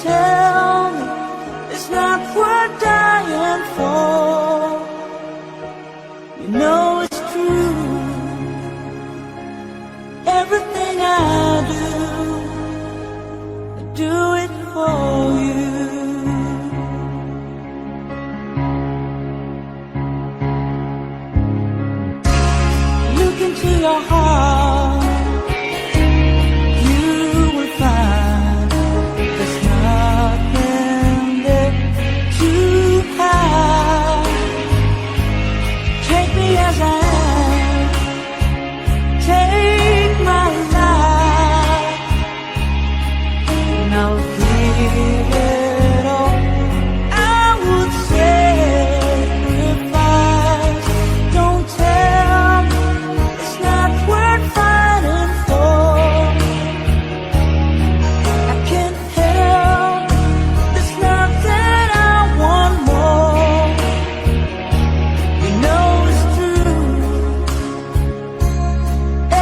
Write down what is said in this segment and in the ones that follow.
tell me it's not worth dying for. You know it's true. Everything I do it for you. Look into your heart, you will find there's nothing there to hide. Take me as I am, take my life. Now give it all. I would sacrifice. Don't tell me it's not worth fighting for. I can't help, there's nothing I want more. You know it's true.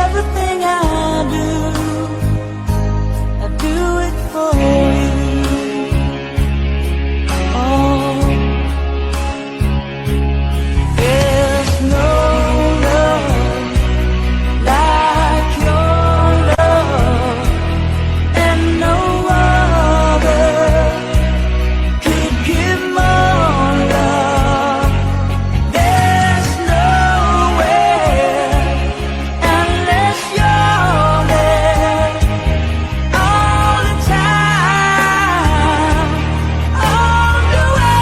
Everything I do it for you. Oh, there's no love like your love, and no other could give more love. There's nowhere unless you're there. All the time, all the way,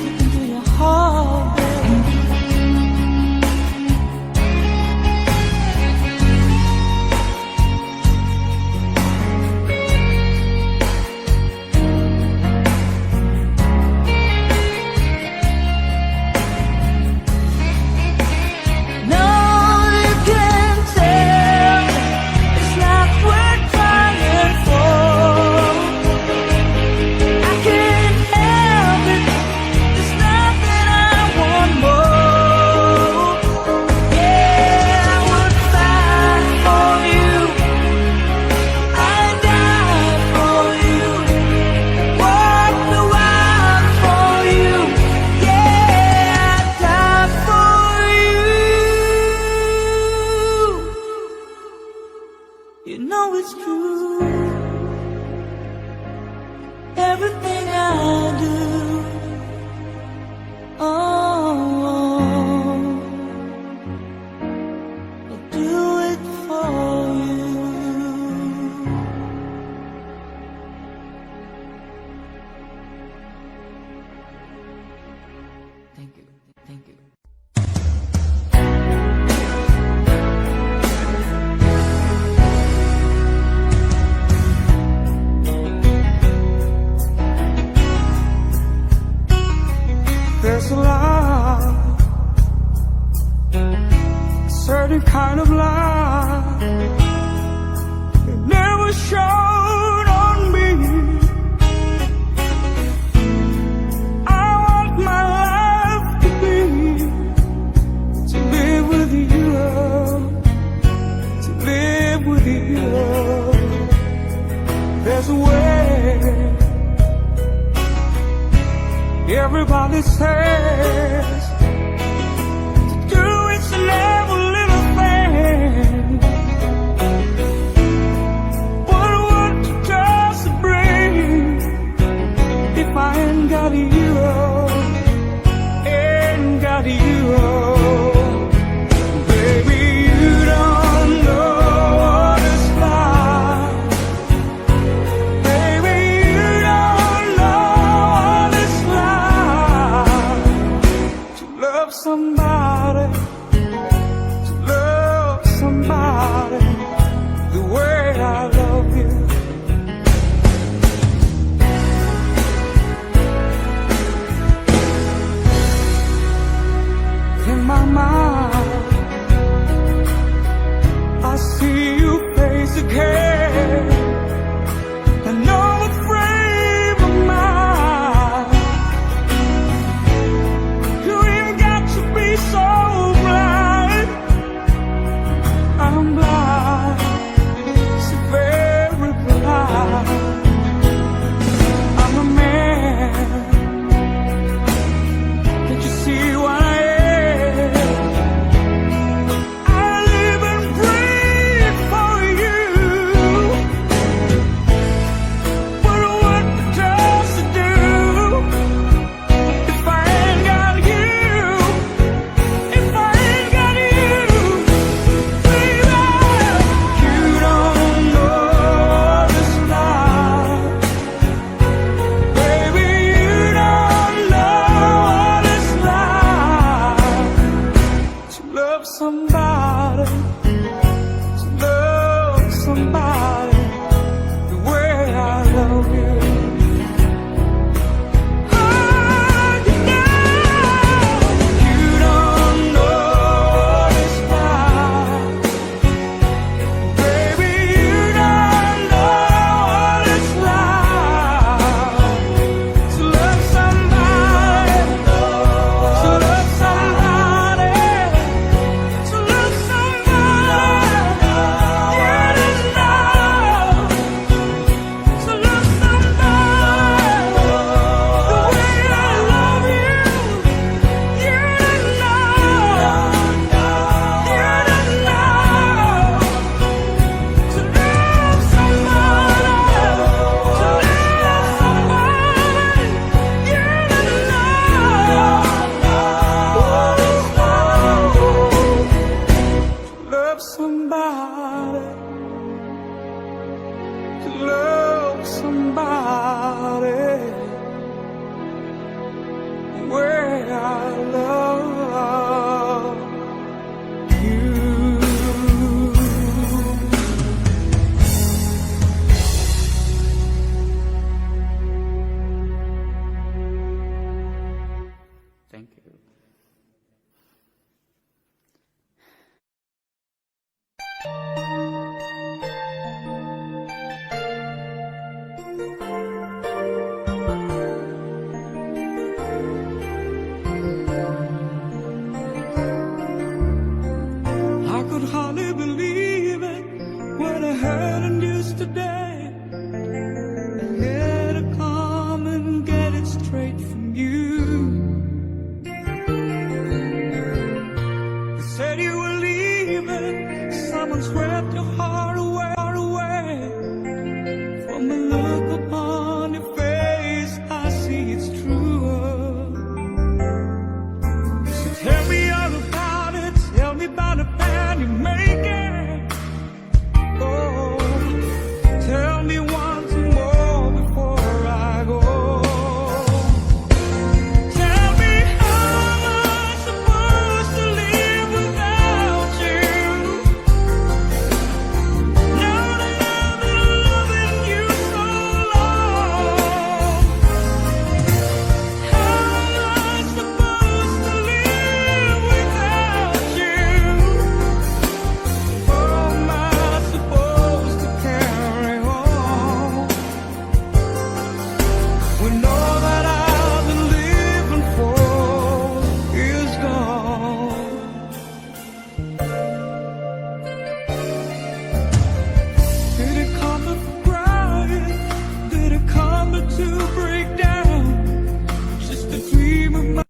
into your heart, no, you can tell it's not worth trying for. I can't help it, there's nothing I want more. Yeah, I would fight for you, I'd die for you, walk the wild for you. Yeah, I'd die for you. You know it's true. Everything I do, oh, I do it for you. Thank you, thank you. There's a love, a certain kind of love it never showed on me. I want my life to live with you, to live with you. There's a way. Everybody says